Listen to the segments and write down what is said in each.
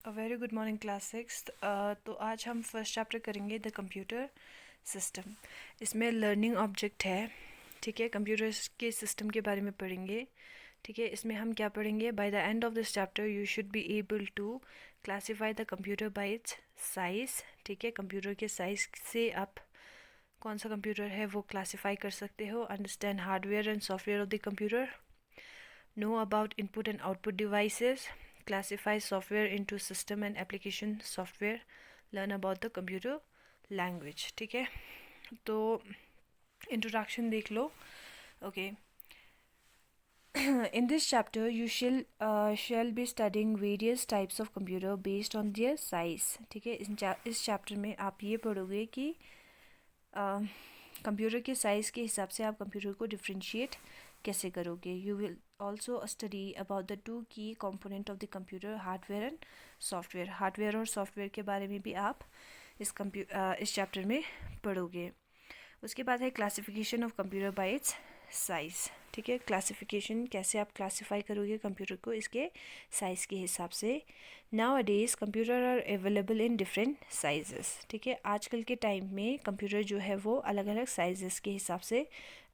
Very good morning class six. तो आज हम फर्स्ट चैप्टर करेंगे द कंप्यूटर सिस्टम। इसमें लर्निंग ऑब्जेक्ट है, ठीक है। कंप्यूटर के सिस्टम के बारे में पढ़ेंगे, ठीक है। इसमें हम क्या पढ़ेंगे, by the end of this chapter you should be able to classify the computer by its size, ठीक है। कंप्यूटर के साइज़ से आप कौन सा कंप्यूटर है वो क्लासीफाई कर सकते हो। Understand hardware and software of the computer, know about input and output devices, classify software into system and application software, learn about the computer language, ठीक है। तो इंट्रोडक्शन देख लो, okay. In this chapter you shall be studying various types of computer based on their size, ठीक है। इस chapter में आप ये पढ़ोगे कि कंप्यूटर के साइज़ के हिसाब से आप कंप्यूटर को डिफ्रेंशिएट कैसे करोगे। You will also study about the two key component of the computer, hardware and software. Hardware और सॉफ्टवेयर के बारे में भी आप इस चैप्टर में पढ़ोगे। उसके बाद है classification of computer by its size, ठीक है। क्लासिफिकेशन कैसे आप क्लासीफाई करोगे कंप्यूटर को इसके साइज़ के हिसाब से। Nowadays computer are available in different sizes, ठीक है। आजकल के टाइम में कंप्यूटर जो है वो अलग अलग साइजेस के हिसाब से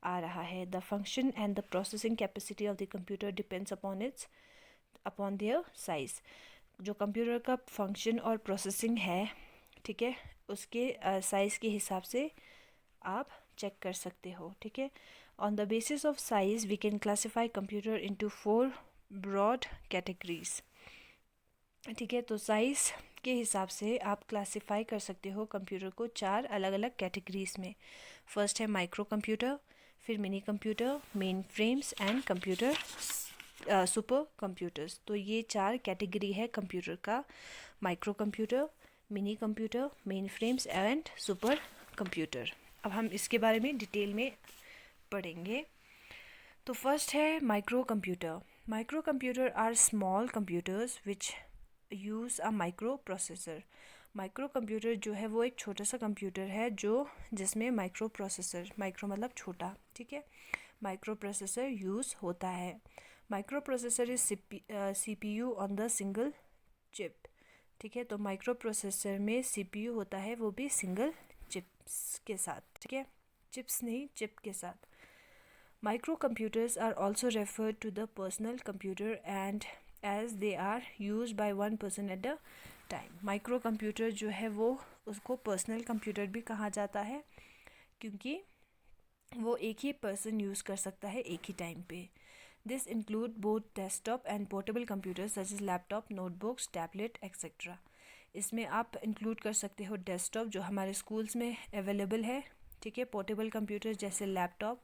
आ रहा है। The function and the processing capacity of the computer depends upon their size. जो कंप्यूटर का फंक्शन और प्रोसेसिंग है, ठीक है, उसके साइज़ के हिसाब से आप चेक कर सकते हो, ठीक है। On the basis of size we can classify computer into 4 broad categories, ठीक है। तो साइज़ के हिसाब से आप क्लासीफाई कर सकते हो कंप्यूटर को 4 अलग अलग कैटेगरीज में। फर्स्ट है माइक्रो कंप्यूटर, फिर mini computer, main frames and computer super computers. तो ये 4 कैटेगरी है कंप्यूटर का, micro computer, mini computer, main frames and super computer. अब हम इसके बारे में डिटेल में पढ़ेंगे। तो फर्स्ट है micro computer. Micro computer are small computers which use a micro processor. Micro computer जो है वो एक छोटा सा कंप्यूटर है जो जिसमें माइक्रो प्रोसेसर, माइक्रो मतलब छोटा, ठीक है, माइक्रो प्रोसेसर यूज़ होता है। Micro processor is CPU on the single chip, ठीक है। तो माइक्रो प्रोसेसर में CPU होता है, वो भी सिंगल चिप्स के साथ, ठीक है, चिप्स नहीं, चिप के साथ। Micro computers are also referred to the personal computer and as they are use by one person at the time. Micro computer जो है वो उसको पर्सनल कंप्यूटर भी कहा जाता है क्योंकि वो एक ही पर्सन यूज़ कर सकता है एक ही टाइम पे। This include both desktop and portable computers such as laptop, notebooks, tablet etcetera. इसमें आप इंक्लूड कर सकते हो डेस्कटॉप जो हमारे स्कूल्स में अवेलेबल है, ठीक है, पोर्टेबल कंप्यूटर्स जैसे लैपटॉप,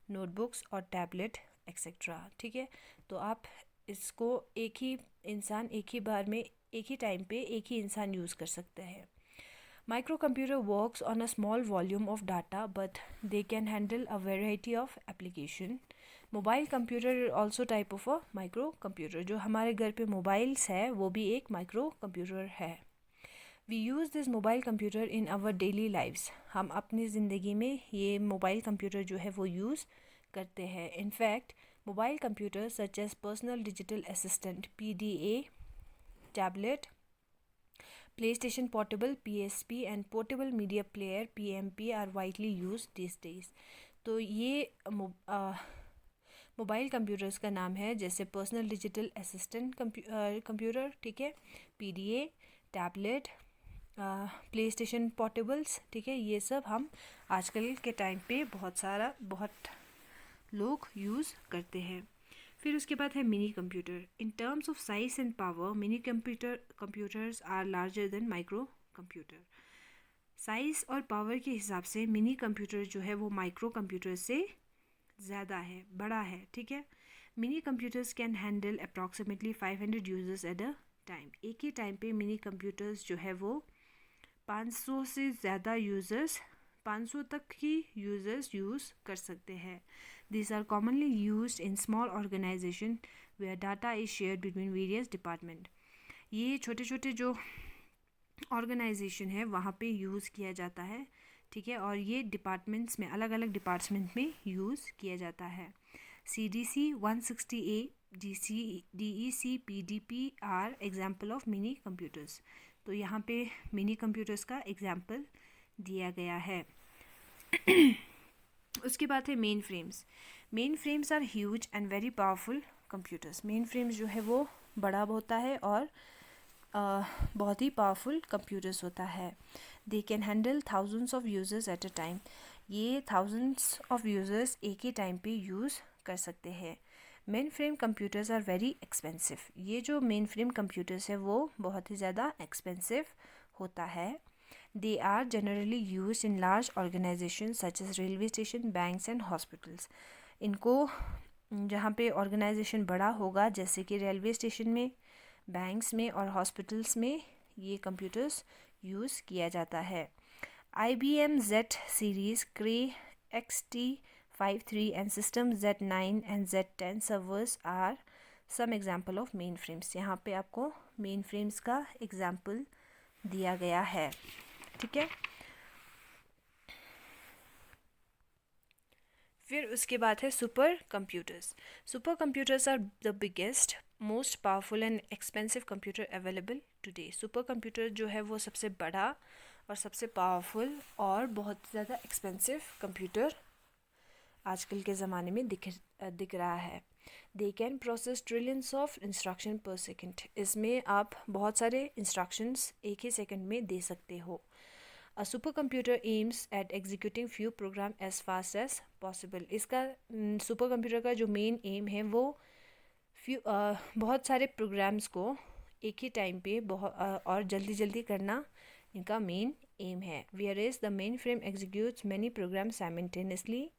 नोटबुक्स और टैबलेट एक्सेट्रा, ठीक है। तो आप इसको एक ही इंसान एक ही बार में एक ही टाइम पे एक ही इंसान यूज़ कर सकता है। Micro computer works on a small volume of data but they can handle a variety of application. Mobile computer also type of a micro computer. जो हमारे घर पे मोबाइल्स है वो भी एक माइक्रो कंप्यूटर है। We use this mobile computer in our daily lives. हम अपनी ज़िंदगी में ये मोबाइल कंप्यूटर जो है वो यूज़ करते हैं। In fact mobile computer such as personal digital assistant PDA, tablet, PlayStation Portable PSP and portable media player PMP are widely use this days. तो ये मोबाइल कंप्यूटर्स का नाम है, जैसे पर्सनल डिजिटल असिस्टेंट कंप्यूटर, ठीक है, PDA, टैबलेट, PlayStation पोर्टेबल्स, ठीक है। ये सब हम आजकल के टाइम पे बहुत लोग यूज़ करते हैं। फिर उसके बाद है mini computer. In terms of size and power mini computers are larger than micro computer. Size और पावर के हिसाब से मिनी कंप्यूटर जो है वो माइक्रो कंप्यूटर से ज़्यादा है, बड़ा है, ठीक है। Mini computers can handle approximately 500 users at a time. एक ही टाइम पे मिनी कंप्यूटर्स जो है वो 500 से ज़्यादा यूज़र्स, 500 तक ही यूज़र्स यूज़ कर सकते हैं। These are commonly used in small organization where data is shared between various department. ये छोटे छोटे जो ऑर्गेनाइजेशन है वहाँ पे यूज़ किया जाता है, ठीक है, और ये डिपार्टमेंट्स में अलग अलग डिपार्टमेंट में यूज़ किया जाता है। CDC 160A DEC, PDP are example of mini computers. तो यहाँ पे मिनी कंप्यूटर्स का एग्जाम्पल दिया गया है। उसके बाद है main frames. Main frames are huge and very powerful computers. Main frames जो है वो बड़ा होता है और बहुत ही पावरफुल कंप्यूटर्स होता है। They can handle thousands of users at a time. ये थाउजेंड्स ऑफ यूजर्स एक ही टाइम पे यूज़ कर सकते हैं। Main frame computers are very expensive. ये जो मेन फ्रेम कंप्यूटर्स है वो बहुत ही ज़्यादा एक्सपेंसिव होता है। They are generally use in large organization such as railway station, banks and hospitals. इनको जहाँ पे ऑर्गेनाइजेशन बड़ा होगा जैसे कि रेलवे स्टेशन में, बैंक्स में और हॉस्पिटल्स में ये कंप्यूटर्स यूज़ किया जाता है। IBM Z series, Cray XT53 and System Z9 and Z10 servers are some example of mainframes। यहाँ पे आपको mainframes का example दिया गया है, ठीक है। फिर उसके बाद है super computers. Super computers are the biggest most powerful and expensive computer available today. Super computer जो है वो सबसे बड़ा और सबसे पावरफुल और बहुत ज़्यादा एक्सपेंसिव कंप्यूटर आजकल के ज़माने में दिख रहा है। They can process trillions of instruction पर सेकेंड। इसमें आप बहुत सारे इंस्ट्रक्शंस एक ही सेकंड में दे सकते हो। A super computer aims at executing few program as fast as possible. इसका सुपर कंप्यूटर का जो मेन एम है वो बहुत सारे प्रोग्राम्स को एक ही टाइम पे और जल्दी जल्दी करना इनका मेन एम है। Where is the main frame executes many program simultaneously.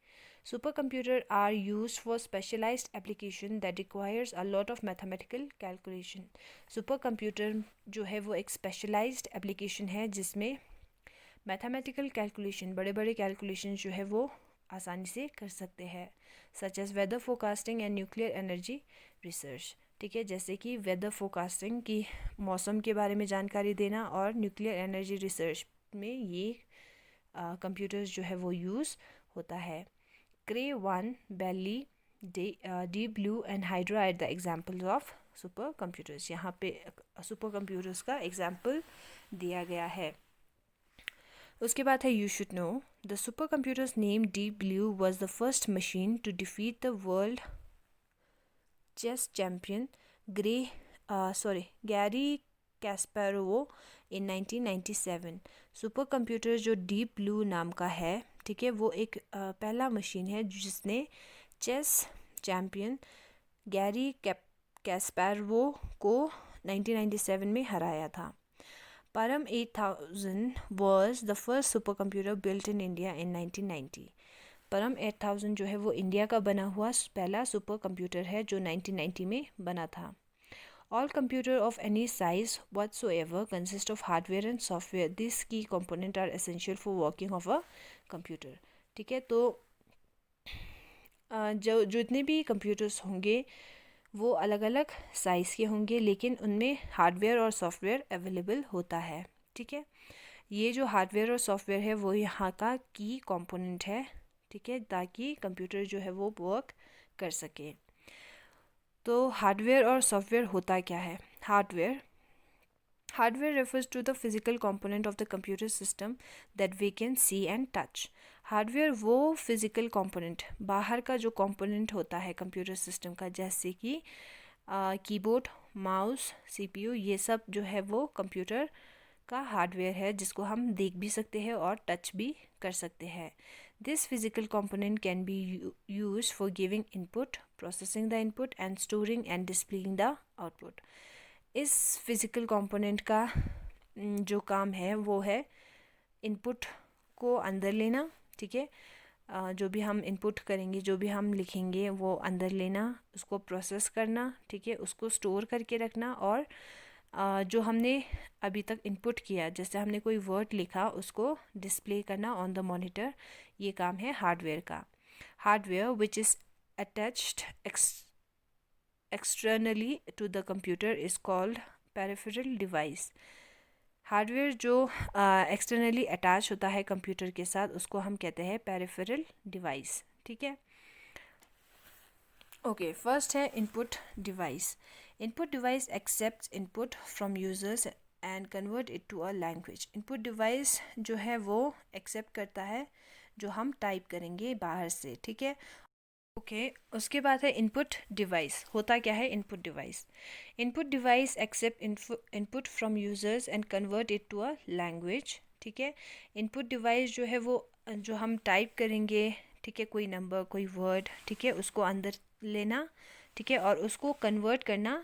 Super computer are use for specialized application that requires a lot of mathematical calculation. Super computer जो है वो एक स्पेशलाइज्ड एप्लीकेशन है जिसमें मैथमेटिकल कैलकुलेशन, बड़े बड़े calculation जो है वो आसानी से कर सकते हैं। Such as weather forecasting and nuclear energy research, ठीक है, जैसे कि वेदर फोरकास्टिंग की मौसम के बारे में जानकारी देना और न्यूक्लियर एनर्जी रिसर्च में ये कंप्यूटर्स जो है वो यूज़ होता है। Cray 1, Belle, Deep Blue and Hydra are the examples of super computers. यहाँ पे सुपर कंप्यूटर्स का एग्जाम्पल दिया गया है। उसके बाद है you should know the super computers name Deep Blue was the first machine to defeat the world chess champion Garry Kasparov in 1997। Super computer जो डीप ब्लू नाम का है, ठीक है, वो एक पहला मशीन है जिसने चेस चैम्पियन गैरी कैस्पारोव को 1997 में हराया था। Param 8000 was the first supercomputer built in India in 1990। Param 8000 जो है वो इंडिया का बना हुआ पहला सुपर कंप्यूटर है जो 1990 में बना था। All computer of any size whatsoever consist of hardware and software. These key components are essential for working of a computer। ठीक है, तो जो जितने भी कंप्यूटर्स होंगे वो अलग अलग साइज़ के होंगे लेकिन उनमें हार्डवेयर और सॉफ्टवेयर अवेलेबल होता है, ठीक है। ये जो हार्डवेयर और सॉफ्टवेयर है वो यहाँ का की कंपोनेंट है, ठीक है, ताकि कंप्यूटर जो है वो वर्क कर सके। तो हार्डवेयर और सॉफ्टवेयर होता क्या है? Hardware refers to the physical component of the computer system that we can see and touch। Hardware वो फिज़िकल कंपोनेंट, बाहर का जो कंपोनेंट होता है कंप्यूटर सिस्टम का, जैसे कि कीबोर्ड, माउस, सीपीयू, ये सब जो है वो कंप्यूटर का हार्डवेयर है जिसको हम देख भी सकते हैं और टच भी कर सकते हैं। This physical component can be used for giving input, processing the input and storing and displaying the output. इस फिज़िकल कंपोनेंट का जो काम है वो है इनपुट को अंदर लेना, ठीक है, जो भी हम इनपुट करेंगे, जो भी हम लिखेंगे वो अंदर लेना, उसको प्रोसेस करना, ठीक है, उसको स्टोर करके रखना और जो हमने अभी तक इनपुट किया, जैसे हमने कोई वर्ड लिखा उसको डिस्प्ले करना ऑन द मॉनिटर, ये काम है हार्डवेयर का। Hardware which is attached externally to the computer is called peripheral device. Hardware जो एक्सटर्नली अटैच होता है कंप्यूटर के साथ उसको हम कहते हैं पेरिफेरल डिवाइस, ठीक है। ओके, फर्स्ट है input device. Input device accepts input from users and convert it to a language. Input device जो है वो एक्सेप्ट करता है जो हम टाइप करेंगे बाहर से, ठीक है. ओके, उसके बाद है इनपुट डिवाइस. होता क्या है input device? Input device accept input from users and convert it to a language, ठीक है. इनपुट डिवाइस जो है वो जो हम टाइप करेंगे, ठीक है, कोई नंबर, कोई वर्ड, ठीक है, उसको अंदर लेना, ठीक है, और उसको कन्वर्ट करना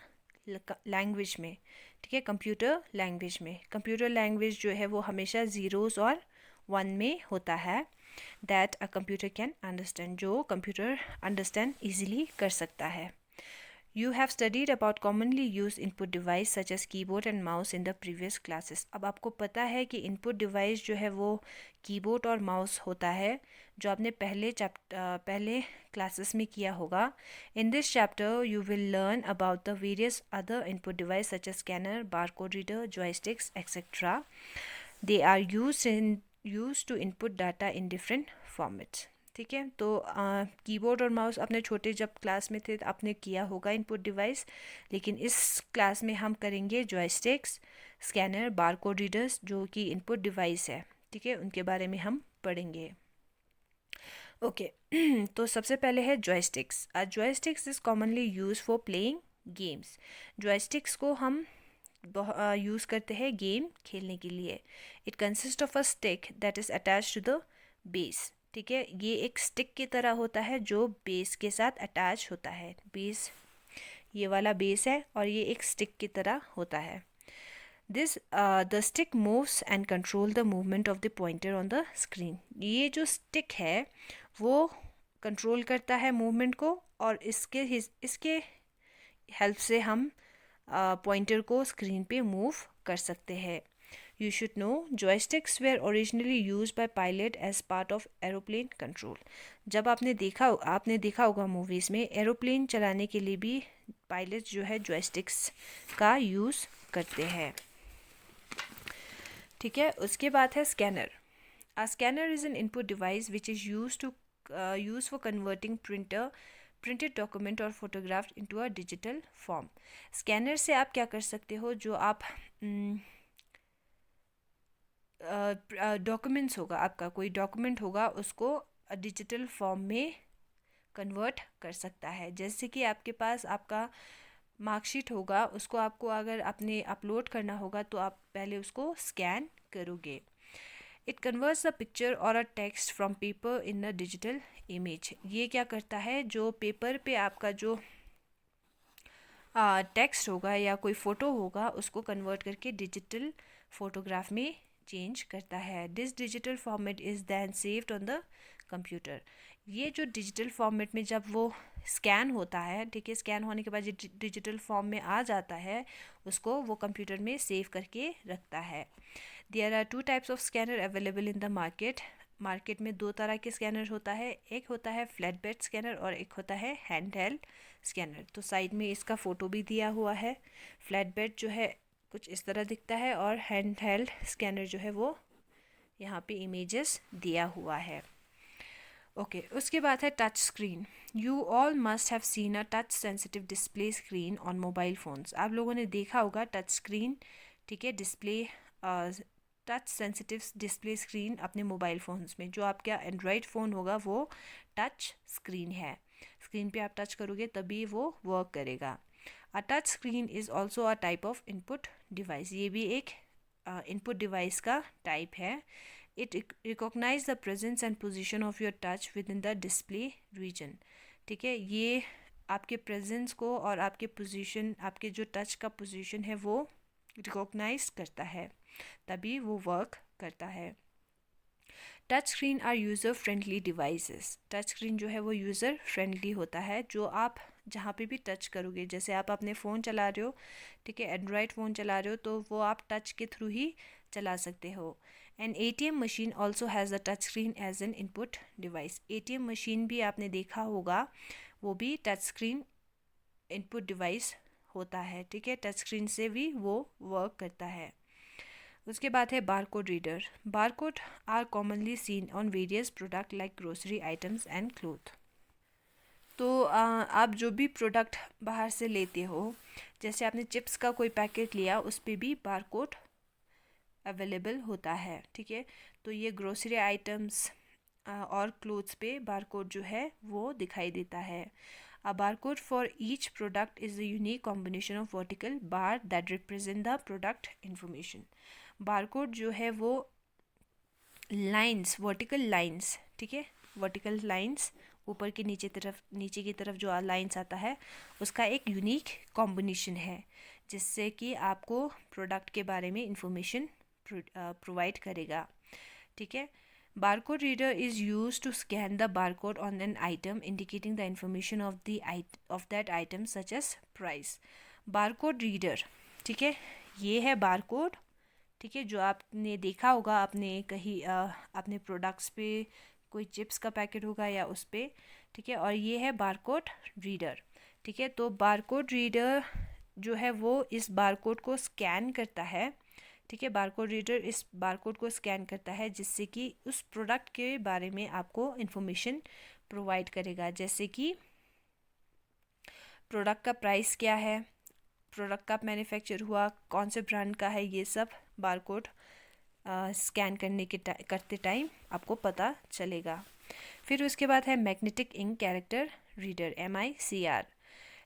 लैंग्वेज में, ठीक है, कंप्यूटर लैंग्वेज में. कंप्यूटर लैंग्वेज जो है वो हमेशा ज़ीरोज़ और वन में होता है. That a computer can understand, जो कंप्यूटर अंडरस्टैंड ईजिली कर सकता है. You have studied about commonly used input device such as keyboard and mouse in the previous classes. अब आपको पता है कि input device जो है वो कीबोर्ड और माउस होता है, जो आपने पहले क्लासेस में किया होगा. In this chapter you will learn about the various other input device such as scanner, barcode reader, joysticks, etc. They are used to input data in different formats. ठीक है, तो कीबोर्ड और माउस अपने छोटे जब क्लास में थे आपने किया होगा इनपुट डिवाइस, लेकिन इस क्लास में हम करेंगे जॉयस्टिक्स, स्कैनर, बारकोड रीडर्स जो कि इनपुट डिवाइस है, ठीक है, उनके बारे में हम पढ़ेंगे. ओके, तो सबसे पहले है joysticks. Joysticks is commonly use for playing games. Joysticks को हम यूज़ करते हैं गेम खेलने के लिए. It consist of a stick that is attach to the base, ठीक है. ये एक स्टिक की तरह होता है जो बेस के साथ अटैच होता है. बेस, ये वाला बेस है और ये एक स्टिक की तरह होता है. This the stick moves and control the movement of the pointer on the screen. ये जो स्टिक है वो कंट्रोल करता है मूवमेंट को, और इसके हेल्प से हम पॉइंटर को स्क्रीन पे मूव कर सकते हैं. You should know joysticks were originally used by pilot as part of aeroplane control. जब आपने देखा होगा मूवीज़ में एरोप्लेन चलाने के लिए भी पायलट जो है जॉयस्टिक्स का यूज़ करते हैं, ठीक है. उसके बाद है scanner. A scanner is an input device which is used for converting printed document or photograph into a digital form. Scanner से आप क्या कर सकते हो, जो आप डॉक्यूमेंट्स होगा, आपका कोई डॉक्यूमेंट होगा, उसको डिजिटल फॉर्म में कन्वर्ट कर सकता है. जैसे कि आपके पास आपका मार्कशीट होगा, उसको आपको अगर आपने अपलोड करना होगा तो आप पहले उसको स्कैन करोगे. इट कन्वर्ट्स द पिक्चर और a text from paper in a digital image. ये क्या करता है, जो पेपर पे आपका जो टेक्स्ट होगा या कोई फ़ोटो होगा उसको कन्वर्ट करके डिजिटल फोटोग्राफ में चेंज करता है. This digital format is then saved on the computer. ये जो डिजिटल फॉर्मेट में जब वो स्कैन होता है, ठीक है, स्कैन होने के बाद जो डिजिटल फॉर्म में आ जाता है उसको वो कंप्यूटर में सेव करके रखता है. There are 2 types of scanner available in the market. Market में 2 तरह के स्कैनर होता है. एक होता है फ्लैट बेड स्कैनर और एक होता है हैंड हेल्ड स्कैनर. तो साइड में इसका फ़ोटो भी दिया हुआ है. फ्लैट बेड जो है कुछ इस तरह दिखता है और हैंड हेल्ड स्कैनर जो है वो यहाँ पे इमेजेस दिया हुआ है. ओके, उसके बाद है touch screen. You all must have seen a touch sensitive display screen on mobile phones. आप लोगों ने देखा होगा टच स्क्रीन, ठीक है, display touch sensitive display screen अपने मोबाइल फ़ोन्स में. जो आपका एंड्रॉयड फ़ोन होगा वो टच स्क्रीन है. स्क्रीन पे आप टच करोगे तभी वो वर्क करेगा. A touch screen is also a type of input device. ये भी एक इनपुट डिवाइस का टाइप है. It recognize the presence and position of your touch within the display region. ठीक है, ये आपके प्रेजेंस को और आपके पोजीशन, आपके जो टच का पोजीशन है वो रिकॉग्नाइज करता है, तभी वो वर्क करता है. Touch screen are user friendly devices. Touch screen जो है वो यूज़र फ्रेंडली होता है. जो आप जहाँ पे भी टच करोगे, जैसे आप अपने फ़ोन चला रहे हो, ठीक है, एंड्रॉयड फ़ोन चला रहे हो, तो वो आप टच के थ्रू ही चला सकते हो. An ATM machine also has a touch screen as an input device. ATM machine भी आपने देखा होगा, वो भी टच स्क्रीन इनपुट डिवाइस होता है. ठीक है, टच स्क्रीन से भी वो वर्क करता है. उसके बाद है barcode reader. Barcode are commonly seen on various product like grocery items and cloth. तो आप जो भी प्रोडक्ट बाहर से लेते हो, जैसे आपने चिप्स का कोई पैकेट लिया, उस पर भी बारकोड अवेलेबल होता है, ठीक है। तो ये ग्रोसरी आइटम्स और क्लोथ्स पे बारकोड जो है वो दिखाई देता है। A barcode for each product is a unique combination of vertical bar that represent the product information. Barcode जो है वो लाइंस, वर्टिकल लाइंस, ठीक है, वर्टिकल लाइंस ऊपर के नीचे की तरफ जो लाइंस आता है उसका एक यूनिक कॉम्बिनेशन है, जिससे कि आपको प्रोडक्ट के बारे में इंफॉर्मेशन प्रोवाइड करेगा, ठीक है। Barcode reader is used to scan the barcode on an item, indicating the information of that item such as price. Barcode reader, ठीक है, ये है बारकोड, ठीक है, जो आपने देखा होगा, आपने कहीं अपने प्रोडक्ट्स पे कोई चिप्स का पैकेट होगा या उस पे, ठीक है। और ये है बारकोड रीडर, ठीक है। तो बारकोड रीडर जो है वो इस बारकोड को स्कैन करता है, ठीक है। बारकोड रीडर इस बारकोड को स्कैन करता है, जिससे कि उस प्रोडक्ट के बारे में आपको इन्फॉर्मेशन प्रोवाइड करेगा, जैसे कि प्रोडक्ट का प्राइस क्या है, प्रोडक्ट कब मैन्युफैक्चर हुआ, कौन से ब्रांड का है, ये सब बारकोड स्कैन करते टाइम आपको पता चलेगा। फिर उसके बाद है magnetic ink character reader, MICR.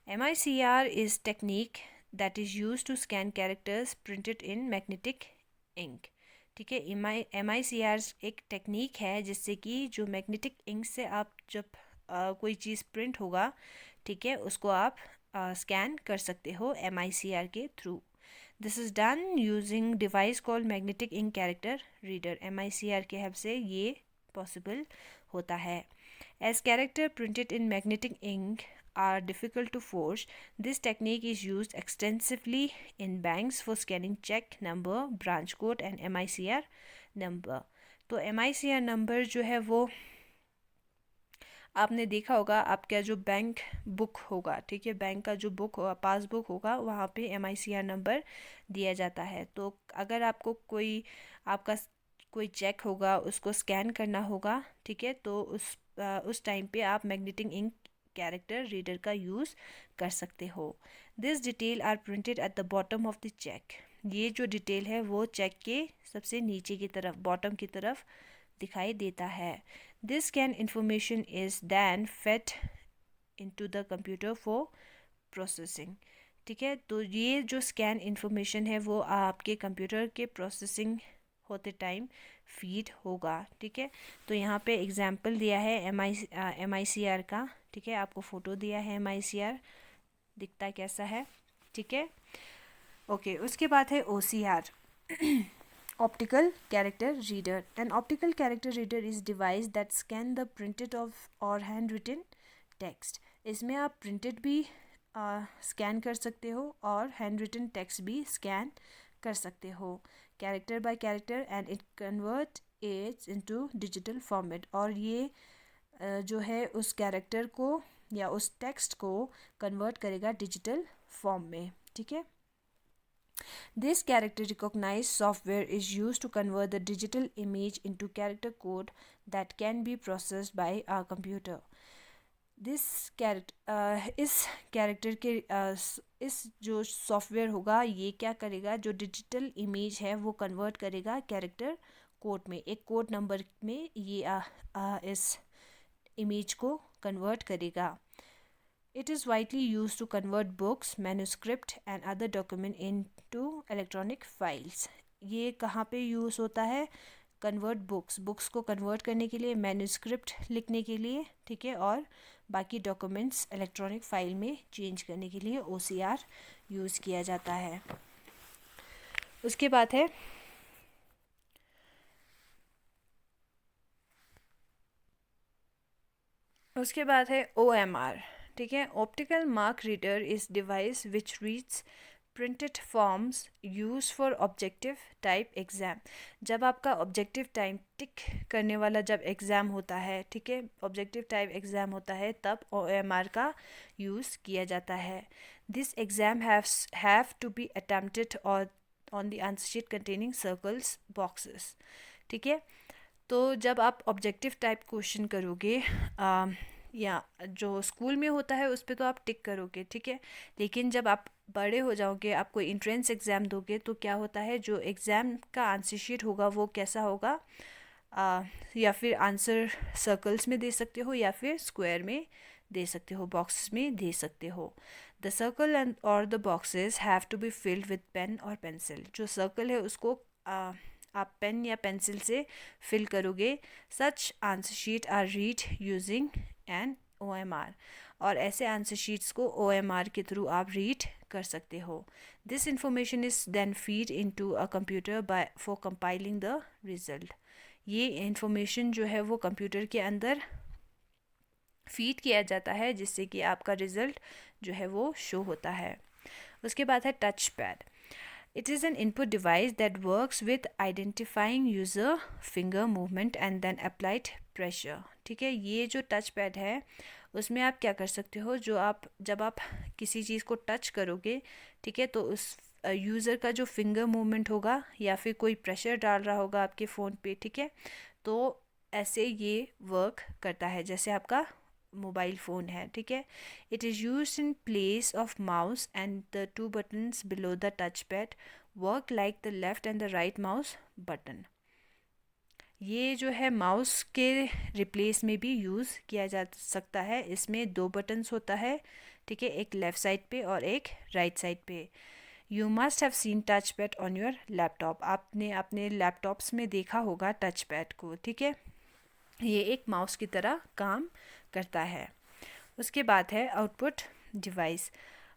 MICR is technique that is used to scan characters printed in magnetic ink, ठीक है। MICR एक टेक्निक है जिससे कि जो मैग्नेटिक इंक से आप जब कोई चीज़ प्रिंट होगा, ठीक है, उसको आप स्कैन कर सकते हो MICR के थ्रू। This is done using device called magnetic ink character reader. MICR के हेल्प से ये पॉसिबल होता है। As character printed in magnetic ink are difficult to forge, this technique is used extensively in banks for scanning check number, branch code and MICR number. तो MICR number जो है वो आपने देखा होगा, आपका जो बैंक बुक होगा, ठीक है, बैंक का जो बुक होगा, पासबुक होगा, वहाँ पे MICR नंबर दिया जाता है। तो अगर आपको आपका कोई चेक होगा, उसको स्कैन करना होगा, ठीक है, तो उस टाइम पे आप मैग्नेटिक इंक कैरेक्टर रीडर का यूज़ कर सकते हो। This detail are printed at the bottom of the cheque. ये जो डिटेल है वो चेक के सबसे नीचे की तरफ, बॉटम की तरफ दिखाई देता है। This scan information is then fed into the computer for processing, ठीक है। तो ये जो स्कैन इंफॉर्मेशन है वो आपके कंप्यूटर के प्रोसेसिंग होते टाइम फीड होगा, ठीक है। तो यहाँ पे एग्जांपल दिया है MICR का, ठीक है, आपको फ़ोटो दिया है MICR, दिखता कैसा है, ठीक है। ओके, उसके बाद है OCR, optical character reader. An optical character reader is device that scan the printed of और हैंड रिटन टेक्स्ट। इसमें आप प्रिंटेड भी स्कैन कर सकते हो और हैंड रिटन टेक्स्ट भी स्कैन कर सकते हो, character bye character, and it convert it's into digital format. और ये जो है उस कैरेक्टर को या उस टेक्स्ट को कन्वर्ट करेगा डिजिटल फॉर्म में, ठीक है। This character recognize software is use to convert the digital image into character code that can be processed by a computer. इस कैरेक्टर के इस जो सॉफ्टवेयर होगा ये क्या करेगा, जो डिजिटल इमेज है वो कन्वर्ट करेगा कैरेक्टर कोड में, एक कोड नंबर में ये इस इमेज को कन्वर्ट करेगा। It is widely use to convert books, manuscript and other document into electronic files. ये कहाँ पे यूज़ होता है, कन्वर्ट बुक्स को कन्वर्ट करने के लिए, मैन्युस्क्रिप्ट लिखने के लिए, ठीक है, और बाकी डॉक्यूमेंट्स इलेक्ट्रॉनिक फाइल में चेंज करने के लिए OCR यूज़ किया जाता है। उसके बाद है OMR, ठीक है। Optical mark reader is device which reads printed forms use for objective type exam. जब आपका ऑब्जेक्टिव टाइप टिक करने वाला जब एग्ज़ाम होता है, ठीक है, ऑब्जेक्टिव टाइप एग्ज़ाम होता है, तब OMR का यूज़ किया जाता है। This exam have to be attempted और on the answer sheet containing circles boxes, ठीक है। तो जब आप ऑब्जेक्टिव टाइप क्वेश्चन करोगे या जो स्कूल में होता है उस पे तो आप टिक करोगे, ठीक है। लेकिन जब आप बड़े हो जाओगे, आप कोई इंट्रेंस एग्ज़ाम दोगे, तो क्या होता है, जो एग्ज़ाम का आंसर शीट होगा वो कैसा होगा, या फिर आंसर सर्कल्स में दे सकते हो या फिर स्क्वायर में दे सकते हो, बॉक्स में दे सकते हो। The circle and or the boxes have to be filled with pen or pencil. जो सर्कल है उसको आप पेन या पेंसिल से फिल करोगे। Such answer sheet are read using an OMR। और ऐसे आंसर शीट्स को OMR के थ्रू आप रीड कर सकते हो। This information is then feed into a computer by for compiling the result. ये इंफॉर्मेशन जो है वो कंप्यूटर के अंदर फीड किया जाता है, जिससे कि आपका रिज़ल्ट जो है वो शो होता है। उसके बाद है touch pad. It is an input device that works with identifying user finger movement and then applied pressure. ठीक है, ये जो टच पैड है उसमें आप क्या कर सकते हो, जब आप किसी चीज़ को टच करोगे, ठीक है, तो उस यूज़र का जो फिंगर मूवमेंट होगा या फिर कोई प्रेशर डाल रहा होगा आपके फ़ोन पे, ठीक है, तो ऐसे ये वर्क करता है जैसे आपका मोबाइल फ़ोन है, ठीक है। It is use in place of mouse and the 2 buttons below the touch pad work like the left and the right mouse button. ये जो है माउस के रिप्लेस में भी यूज़ किया जा सकता है। इसमें 2 बटन्स होता है, ठीक है, एक लेफ़्ट साइड पे और एक राइट साइड पे। You must have seen touch pad on your laptop. आपने अपने लैपटॉप्स में देखा होगा टच पैड को, ठीक है। ये एक माउस की तरह काम करता है। उसके बाद है output device.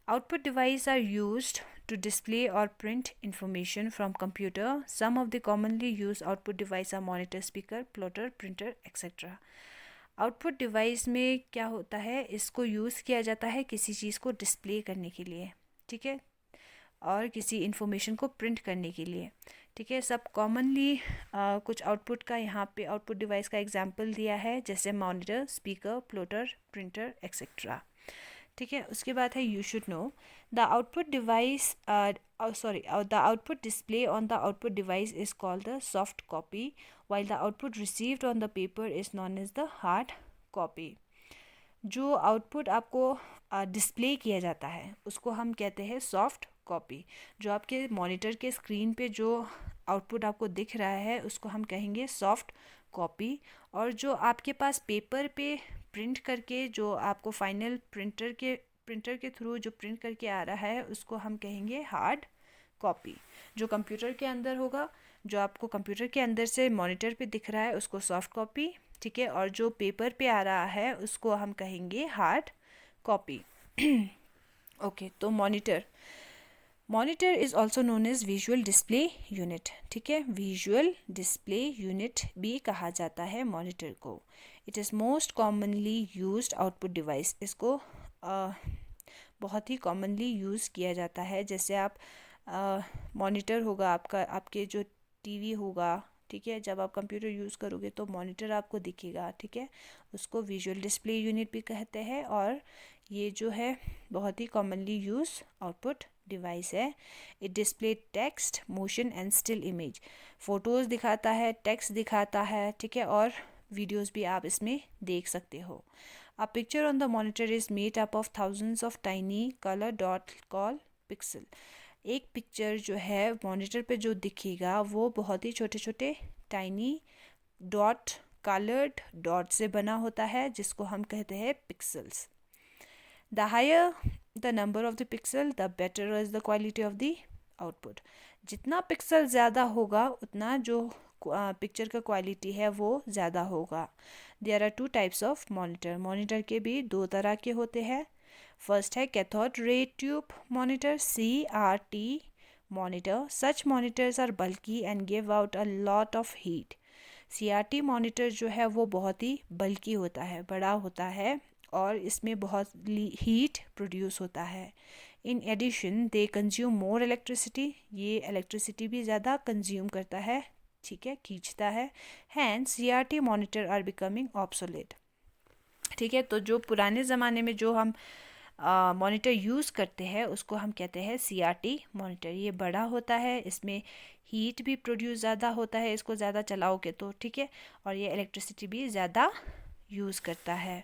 Output devices are used to display or print information from computer. Some of the commonly used output devices are monitor, speaker, plotter, printer, etc. Output device में क्या होता है, इसको यूज़ किया जाता है किसी चीज़ को डिस्प्ले करने के लिए, ठीक है, और किसी इन्फॉर्मेशन को प्रिंट करने के लिए, ठीक है। सब कॉमनली कुछ आउटपुट का यहाँ पे आउटपुट डिवाइस का एग्जांपल दिया है, जैसे monitor, speaker, plotter, printer, etcetera, ठीक है। उसके बाद है you should know the output device the output display on the output device is called the soft copy while the output received on the paper is known as the hard copy। जो output आपको display किया जाता है उसको हम कहते हैं soft copy. जो आपके मॉनिटर के स्क्रीन पे जो आउटपुट आपको दिख रहा है उसको हम कहेंगे सॉफ्ट कॉपी। और जो आपके पास पेपर पे प्रिंट करके जो आपको फाइनल प्रिंटर के थ्रू जो प्रिंट करके आ रहा है उसको हम कहेंगे हार्ड कॉपी। जो कंप्यूटर के अंदर होगा, जो आपको कंप्यूटर के अंदर से मॉनिटर पे दिख रहा है उसको सॉफ्ट कॉपी, ठीक है, और जो पेपर पे आ रहा है उसको हम कहेंगे हार्ड कॉपी। ओके, तो monitor is also known as visual display unit, ठीक है। विजुअल डिस्प्ले यूनिट भी कहा जाता है मॉनिटर को। It is most commonly used output device. इसको बहुत ही कॉमनली यूज़ किया जाता है। जैसे आप मॉनिटर होगा आपका, आपके जो टीवी होगा, ठीक है, जब आप कंप्यूटर यूज़ करोगे तो मॉनिटर आपको दिखेगा, ठीक है, उसको विजुअल डिस्प्ले यूनिट भी कहते हैं। और ये जो है बहुत ही कॉमनली यूज आउटपुट डिवाइस है। It display text, motion and still image. Photos दिखाता है, टेक्स्ट दिखाता है, ठीक है, और वीडियोज़ भी आप इसमें देख सकते हो। A picture on the monitor is made up of thousands of tiny color dots called pixel। एक पिक्चर जो है मॉनिटर पे जो दिखेगा वो बहुत ही छोटे छोटे टाइनी डॉट, कलर्ड डॉट से बना होता है, जिसको हम कहते हैं pixels. The higher the number of the pixel the better is the quality of the output. जितना पिक्सल ज़्यादा होगा उतना जो पिक्चर का क्वालिटी है वो ज़्यादा होगा। There are 2 types of monitor. Monitor के भी 2 तरह के होते हैं। फर्स्ट है cathode ray tube monitor, CRT monitor. Such monitors are bulky and give out a lot of heat. CRT monitor जो है वो बहुत ही बल्की होता है, बड़ा होता है, और इसमें बहुत हीट प्रोड्यूस होता है। In addition they consume more electricity. ये इलेक्ट्रिसिटी भी ज़्यादा कंज्यूम करता है, ठीक है, खींचता है। Hence CRT monitor are becoming obsolete, ठीक है। तो जो पुराने ज़माने में जो हम मॉनिटर यूज़ करते हैं उसको हम कहते हैं CRT मॉनिटर। ये बड़ा होता है, इसमें हीट भी प्रोड्यूस ज़्यादा होता है इसको ज़्यादा चलाओगे तो, ठीक है, और ये इलेक्ट्रिसिटी भी ज़्यादा यूज़ करता है।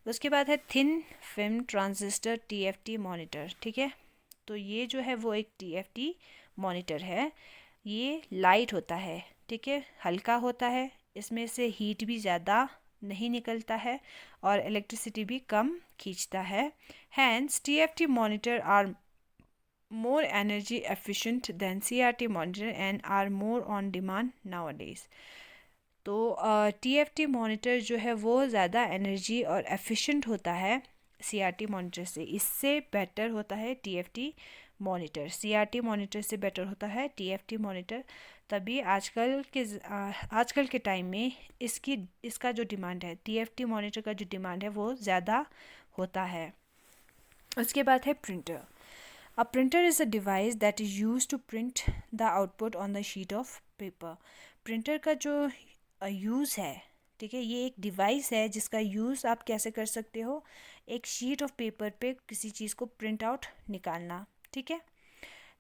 उसके बाद है thin film transistor TFT monitor, ठीक है। तो ये जो है वो एक TFT मॉनिटर है। ये लाइट होता है, ठीक है, हल्का होता है, इसमें से हीट भी ज़्यादा नहीं निकलता है और इलेक्ट्रिसिटी भी कम खींचता है। Hence TFT monitor are more energy efficient than CRT monitor and are more on demand nowadays। तो TFT मॉनिटर जो है वो ज़्यादा एनर्जी और एफिशिएंट होता है CRT मॉनिटर से। इससे बेटर होता है TFT मॉनिटर, CRT मॉनिटर से बेटर होता है TFT मॉनिटर। तभी आजकल के टाइम में इसका जो डिमांड है, TFT मॉनिटर का जो डिमांड है वो ज़्यादा होता है। उसके बाद है printer. A printer is a device that is used to print the output on the sheet of paper। Printer का जो यूज़ है, ठीक है, ये एक डिवाइस है जिसका यूज़ आप कैसे कर सकते हो, एक शीट ऑफ पेपर पे किसी चीज़ को प्रिंट आउट निकालना, ठीक है।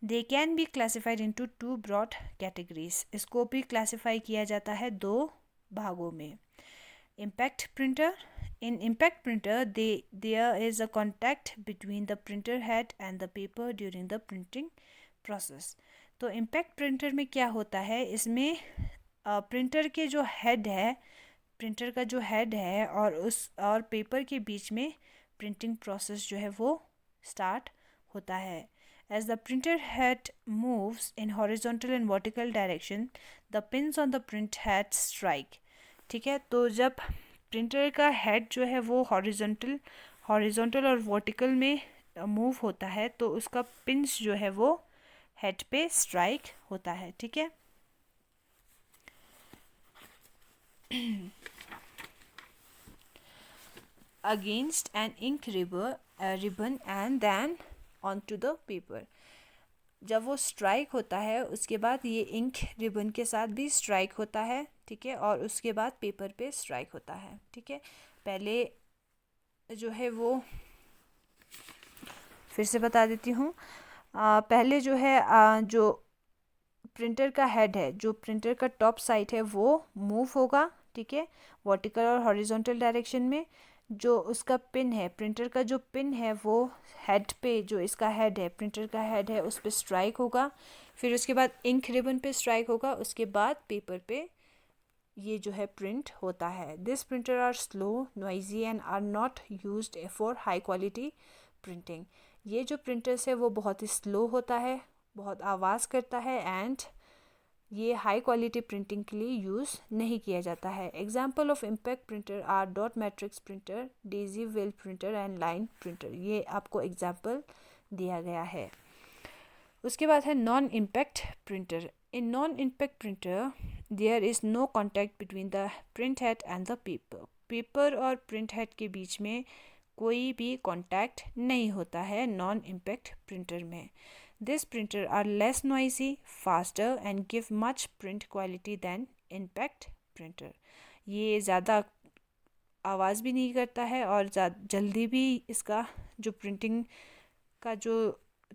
They can be classified into 2 broad categories. इसको भी क्लासिफाई किया जाता है 2 भागों में। Impact printer. In impact printer, there is a contact between the printer head and the paper during the printing process। तो impact printer में क्या होता है, इसमें प्रिंटर के जो हेड है, प्रिंटर का जो हेड है और पेपर के बीच में प्रिंटिंग प्रोसेस जो है वो स्टार्ट होता है। As the printer head moves in horizontal and vertical direction, the pins on the print head strike। ठीक है, तो जब प्रिंटर का हेड जो है वो हॉरिजॉन्टल और वर्टिकल में मूव होता है तो उसका पिंस जो है वो हेड पे स्ट्राइक होता है, ठीक है। Against an ink ribbon and then on to the paper. जब वो स्ट्राइक होता है उसके बाद ये इंक रिबन के साथ भी स्ट्राइक होता है, ठीक है, और उसके बाद पेपर पे स्ट्राइक होता है, ठीक है। पहले जो है वो फिर से बता देती हूँ। पहले जो है जो प्रिंटर का हेड है, जो प्रिंटर का टॉप साइड है वो मूव होगा, ठीक है, वर्टिकल और हॉरिजॉन्टल डायरेक्शन में। जो उसका पिन है, प्रिंटर का जो पिन है वो हेड पे, जो इसका हेड है, प्रिंटर का हेड है, उस पर स्ट्राइक होगा। फिर उसके बाद इंक रिबन पे स्ट्राइक होगा, उसके बाद पेपर पे ये जो है प्रिंट होता है। This printer are slow, noisy and are not used for high quality printing. ये जो प्रिंटर्स है वो बहुत ही स्लो होता है, बहुत आवाज़ करता है एंड ये हाई क्वालिटी प्रिंटिंग के लिए यूज़ नहीं किया जाता है। Example of impact printer are dot matrix printer, daisy wheel printer and line printer. ये आपको एग्जाम्पल दिया गया है। उसके बाद है non impact printer. In non impact printer there is no contact between the print head and the paper. Paper और print head के बीच में कोई भी कॉन्टैक्ट नहीं होता है नॉन इम्पैक्ट प्रिंटर में। This printer are less noisy, faster and give much print quality than impact printer। ये ज़्यादा आवाज़ भी नहीं करता है और जल्दी भी इसका जो प्रिंटिंग का जो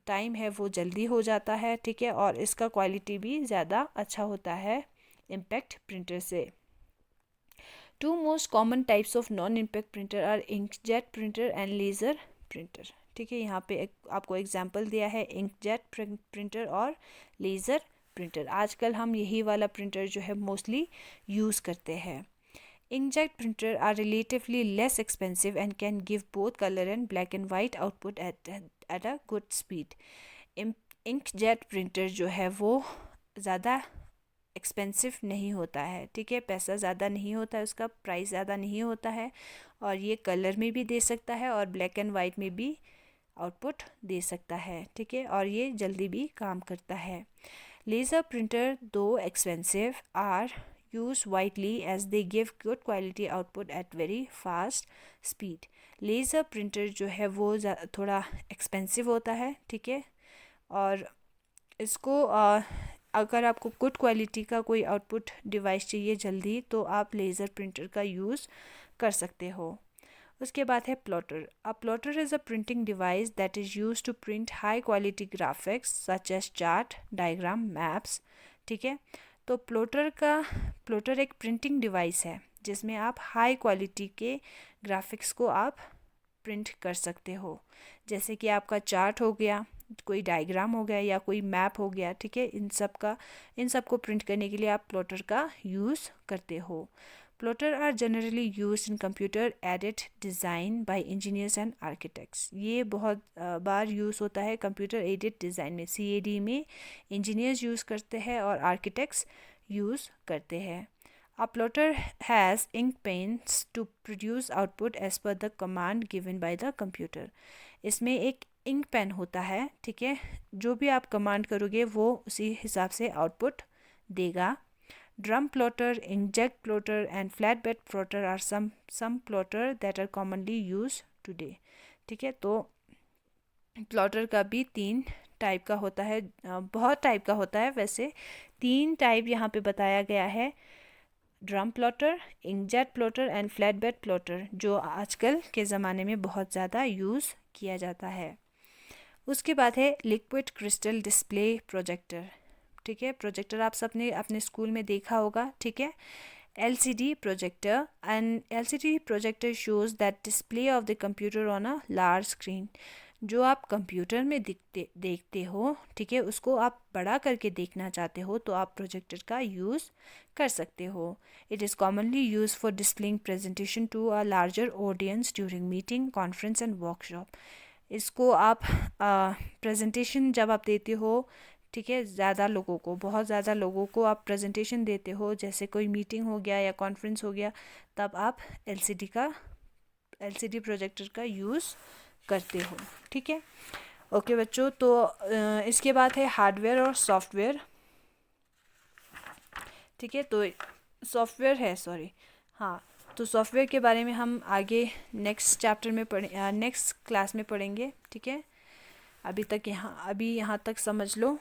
टाइम है वो जल्दी हो जाता है, ठीक है, और इसका क्वालिटी भी ज़्यादा अच्छा होता है इम्पैक्ट प्रिंटर से। Two most common types of non impact printer are inkjet printer and laser printer, ठीक है। यहाँ पे आपको एग्जांपल दिया है इंकजेट प्रिंटर और लेज़र प्रिंटर। आजकल हम यही वाला प्रिंटर जो है मोस्टली यूज़ करते हैं। Inkjet printer are relatively less expensive and can give both colour and black and white output at a good speed. Inkjet printer जो है वो ज़्यादा एक्सपेंसिव नहीं होता है, ठीक है, पैसा ज़्यादा नहीं होता है, उसका प्राइस ज़्यादा नहीं होता है और ये कलर में भी दे सकता है और ब्लैक एंड वाइट में भी आउटपुट दे सकता है, ठीक है, और ये जल्दी भी काम करता है। Laser printer though expensive are use widely as they give good quality output at very fast speed. Laser printer जो है वो थोड़ा एक्सपेंसिव होता है, ठीक है, और इसको अगर आपको गुड क्वालिटी का कोई आउटपुट डिवाइस चाहिए जल्दी तो आप लेज़र प्रिंटर का यूज़ कर सकते हो। उसके बाद है plotter. A plotter is a printing device that is use to print high quality graphics such as chart, diagram, maps, ठीक है। तो प्लॉटर एक प्रिंटिंग डिवाइस है जिसमें आप हाई क्वालिटी के ग्राफिक्स को आप प्रिंट कर सकते हो, जैसे कि आपका चार्ट हो गया, कोई डायग्राम हो गया या कोई मैप हो गया, ठीक है। इन सब को प्रिंट करने के लिए आप प्लॉटर का यूज़ करते हो। Plotter are generally use in computer aided design by engineers and architects. ये बहुत बार यूज़ होता है कंप्यूटर एडेड डिज़ाइन में, CAD में इंजीनियर्स यूज़ करते हैं और आर्किटेक्ट्स यूज़ करते हैं। A plotter has ink pens to produce output as per the command given by the computer. इसमें एक इंक पेन होता है, ठीक है, जो भी आप कमांड करोगे वो उसी हिसाब से आउटपुट देगा। Drum plotter, inkjet plotter and flat bed plotter are some plotter that are commonly use today, ठीक है। तो प्लॉटर का भी 3 टाइप का होता है, बहुत टाइप का होता है, वैसे 3 टाइप यहाँ पे बताया गया है, drum plotter, inkjet plotter and flat bed plotter, जो आजकल के ज़माने में बहुत ज़्यादा यूज़ किया जाता है। उसके बाद है लिक्विड क्रिस्टल डिस्प्ले प्रोजेक्टर, ठीक है। प्रोजेक्टर आप सबने अपने स्कूल में देखा होगा, ठीक है। LCD projector, and LCD projector shows that display of the computer on a large screen. जो आप कंप्यूटर में देखते हो, ठीक है, उसको आप बड़ा करके देखना चाहते हो तो आप प्रोजेक्टर का यूज़ कर सकते हो। It is commonly use for displaying presentation to a larger audience during meeting, conference and workshop. इसको आप प्रेजेंटेशन जब आप देते हो, ठीक है, बहुत ज़्यादा लोगों को आप प्रेजेंटेशन देते हो, जैसे कोई मीटिंग हो गया या कॉन्फ्रेंस हो गया, तब आप LCD प्रोजेक्टर का यूज़ करते हो, ठीक है। ओके बच्चों, तो इसके बाद है हार्डवेयर और सॉफ्टवेयर, ठीक है। तो सॉफ्टवेयर है, हाँ, तो सॉफ्टवेयर के बारे में हम आगे नेक्स्ट चैप्टर में नेक्स्ट क्लास में पढ़ेंगे, ठीक है। अभी यहाँ तक समझ लो।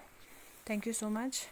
Thank you so much.